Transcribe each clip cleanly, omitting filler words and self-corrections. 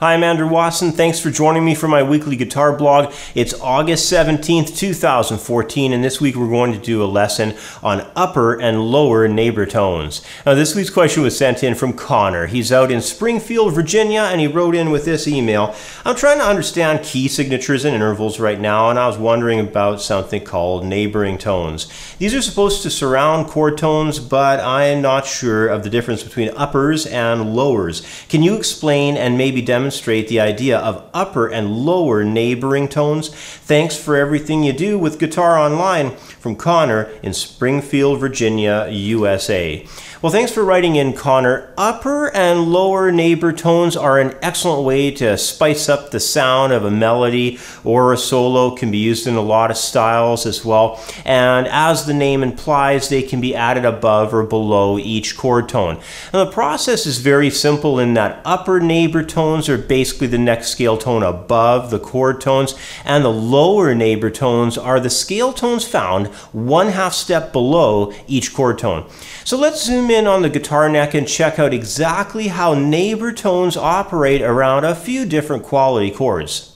Hi, I'm Andrew Wasson. Thanks for joining me for my weekly guitar blog. It's August 17th, 2014, and this week we're going to do a lesson on upper and lower neighbor tones. Now, this week's question was sent in from Connor. He's out in Springfield, Virginia, and he wrote in with this email. I'm trying to understand key signatures and intervals right now, and I was wondering about something called neighboring tones. These are supposed to surround chord tones, but I am not sure of the difference between uppers and lowers. Can you explain and maybe demonstrate the idea of upper and lower neighboring tones? Thanks for everything you do with Guitar Online, from Connor in Springfield, Virginia, USA. Well, thanks for writing in, Connor. Upper and lower neighbor tones are an excellent way to spice up the sound of a melody or a solo. Can be used in a lot of styles as well. And as the name implies, they can be added above or below each chord tone. Now, the process is very simple in that upper neighbor tones are basically the next scale tone above the chord tones, and the lower neighbor tones are the scale tones found 1/2 step below each chord tone. So let's zoom in on the guitar neck and check out exactly how neighbor tones operate around a few different quality chords.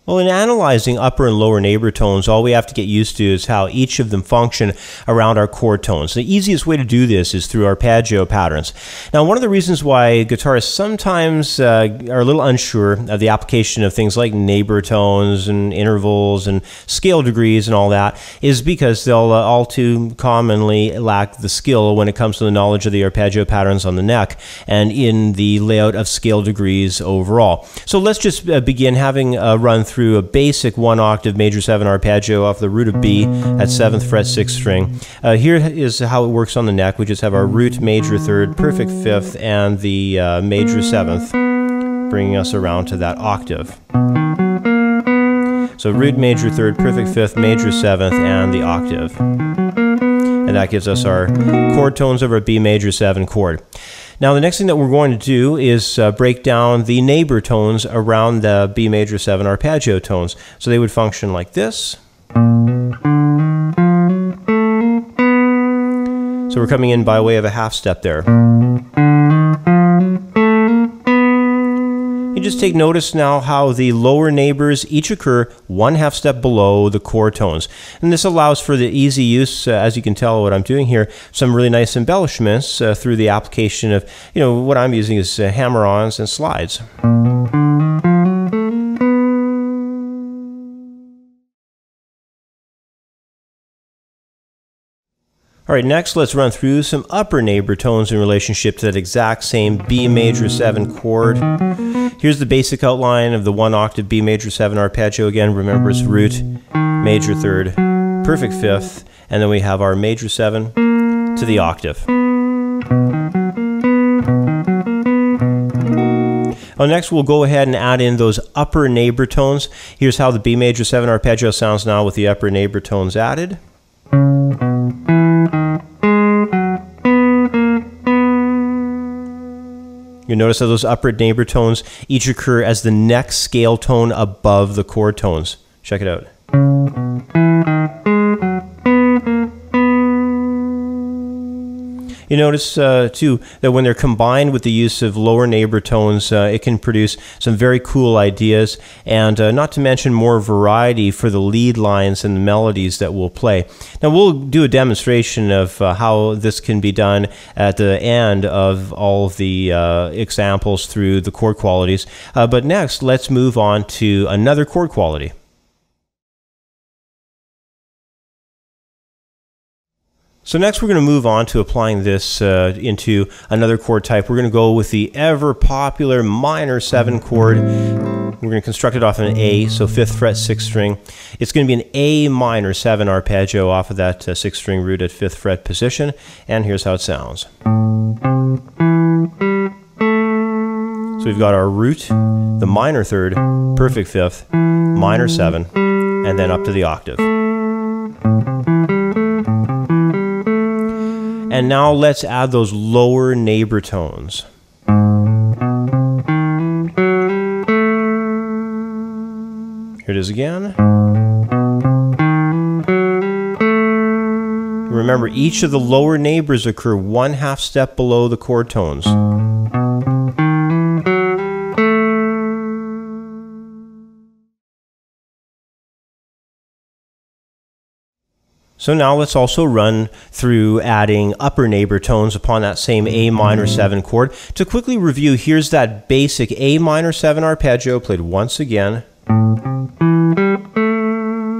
Well, in analyzing upper and lower neighbor tones, all we have to get used to is how each of them function around our chord tones. The easiest way to do this is through arpeggio patterns. Now, one of the reasons why guitarists sometimes are a little unsure of the application of things like neighbor tones and intervals and scale degrees and all that is because they'll all too commonly lack the skill when it comes to the knowledge of the arpeggio patterns on the neck and in the layout of scale degrees overall. So let's just begin having a run through a basic 1-octave major 7 arpeggio off the root of B at 7th fret 6th string. Here is how it works on the neck. We just have our root major 3rd, perfect 5th, and the major 7th, bringing us around to that octave. So root major 3rd, perfect 5th, major 7th, and the octave. And that gives us our chord tones of our B major 7 chord. Now, the next thing that we're going to do is break down the neighbor tones around the B major 7 arpeggio tones. So they would function like this. So we're coming in by way of a 1/2 step there. You just take notice now how the lower neighbors each occur 1/2 step below the chord tones. And this allows for the easy use, as you can tell what I'm doing here, some really nice embellishments through the application of, what I'm using is hammer-ons and slides. All right, next let's run through some upper neighbor tones in relationship to that exact same B major 7 chord. Here's the basic outline of the 1-octave B major 7 arpeggio. Again, remember it's root, major 3rd, perfect 5th, and then we have our major 7 to the octave. Well, next we'll go ahead and add in those upper neighbor tones. Here's how the B major 7 arpeggio sounds now with the upper neighbor tones added. You notice that those upper neighbor tones each occur as the next scale tone above the chord tones. Check it out. You notice, too, that when they're combined with the use of lower neighbor tones, it can produce some very cool ideas, and not to mention more variety for the lead lines and the melodies that we'll play. Now, we'll do a demonstration of how this can be done at the end of all of the examples through the chord qualities. But next, let's move on to another chord quality. So next we're going to move on to applying this into another chord type. We're going to go with the ever popular minor 7 chord. We're going to construct it off an A, so 5th fret 6th string. It's going to be an A minor 7 arpeggio off of that 6th string root at 5th fret position, and here's how it sounds. So we've got our root, the minor 3rd, perfect 5th, minor 7, and then up to the octave. And now let's add those lower neighbor tones. Here it is again. remember, each of the lower neighbors occur 1/2 step below the chord tones. So now let's also run through adding upper neighbor tones upon that same A minor 7 chord. To quickly review, here's that basic A minor 7 arpeggio played once again.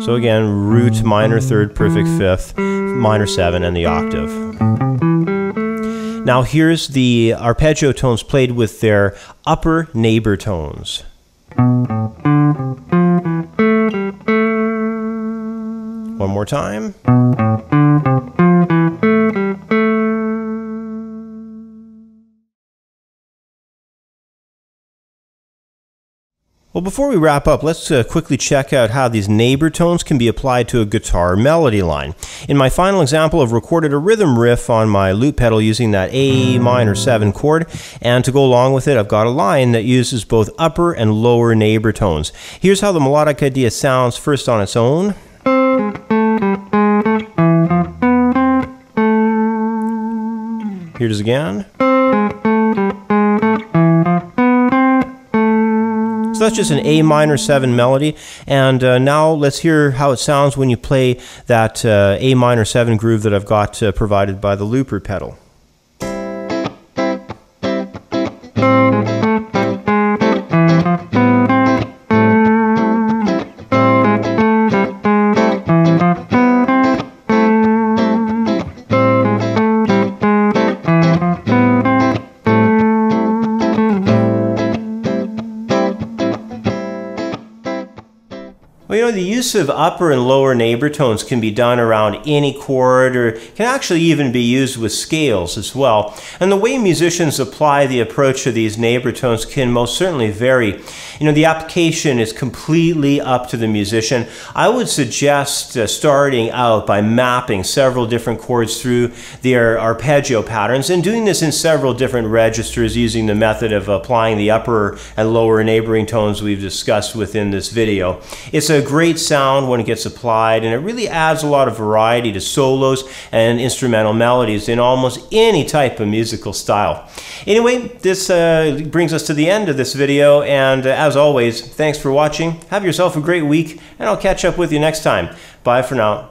So again, root, minor 3rd, perfect 5th, minor 7, and the octave. Now here's the arpeggio tones played with their upper neighbor tones. One more time. Well, before we wrap up, let's quickly check out how these neighbor tones can be applied to a guitar melody line. In my final example, I've recorded a rhythm riff on my loop pedal using that A minor 7 chord, and to go along with it, I've got a line that uses both upper and lower neighbor tones. Here's how the melodic idea sounds first on its own. Here it is again. So that's just an A minor 7 melody, and now let's hear how it sounds when you play that A minor 7 groove that I've got provided by the looper pedal. Well, you know, the use of upper and lower neighbor tones can be done around any chord, or can actually even be used with scales as well. And the way musicians apply the approach to these neighbor tones can most certainly vary. You know, the application is completely up to the musician. I would suggest starting out by mapping several different chords through their arpeggio patterns, and doing this in several different registers using the method of applying the upper and lower neighboring tones we've discussed within this video. It's a great sound when it gets applied, and it really adds a lot of variety to solos and instrumental melodies in almost any type of musical style. Anyway, this brings us to the end of this video, and as always, thanks for watching. Have yourself a great week, and I'll catch up with you next time. Bye for now.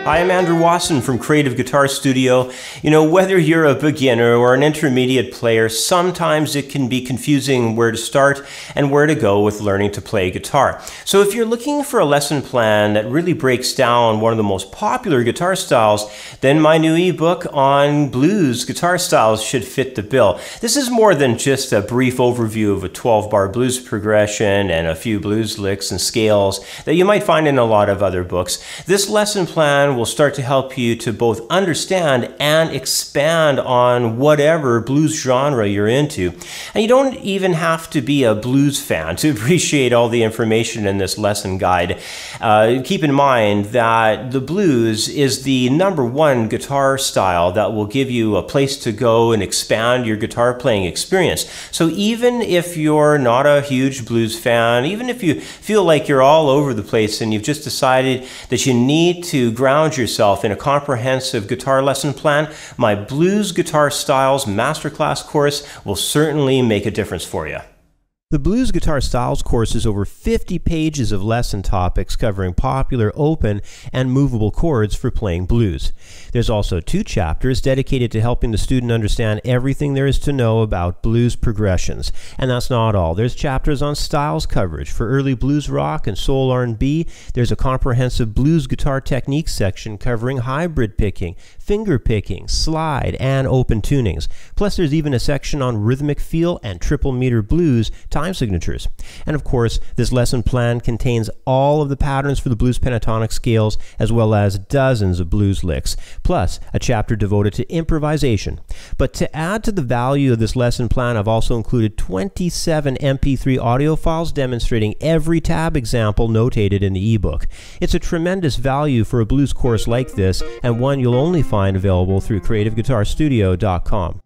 Hi, I'm Andrew Wasson from Creative Guitar Studio. You know, whether you're a beginner or an intermediate player, sometimes it can be confusing where to start and where to go with learning to play guitar. So if you're looking for a lesson plan that really breaks down one of the most popular guitar styles, then my new ebook on blues guitar styles should fit the bill. This is more than just a brief overview of a 12-bar blues progression and a few blues licks and scales that you might find in a lot of other books. This lesson plan will start to help you to both understand and expand on whatever blues genre you're into. And you don't even have to be a blues fan to appreciate all the information in this lesson guide. Keep in mind that the blues is the #1 guitar style that will give you a place to go and expand your guitar playing experience. So even if you're not a huge blues fan, even if you feel like you're all over the place and you've just decided that you need to ground yourself in a comprehensive guitar lesson plan, my Blues Guitar Styles Masterclass course will certainly make a difference for you. The Blues Guitar Styles course is over 50 pages of lesson topics covering popular open and movable chords for playing blues. There's also 2 chapters dedicated to helping the student understand everything there is to know about blues progressions. And that's not all. There's chapters on styles coverage for early blues rock and soul R&B. There's a comprehensive blues guitar techniques section covering hybrid picking, finger picking, slide, and open tunings. Plus there's even a section on rhythmic feel and triple meter blues time signatures. And of course, this lesson plan contains all of the patterns for the blues pentatonic scales, as well as dozens of blues licks, plus a chapter devoted to improvisation. But to add to the value of this lesson plan, I've also included 27 MP3 audio files demonstrating every tab example notated in the ebook. It's a tremendous value for a blues course like this, and one you'll only find available through CreativeGuitarStudio.com.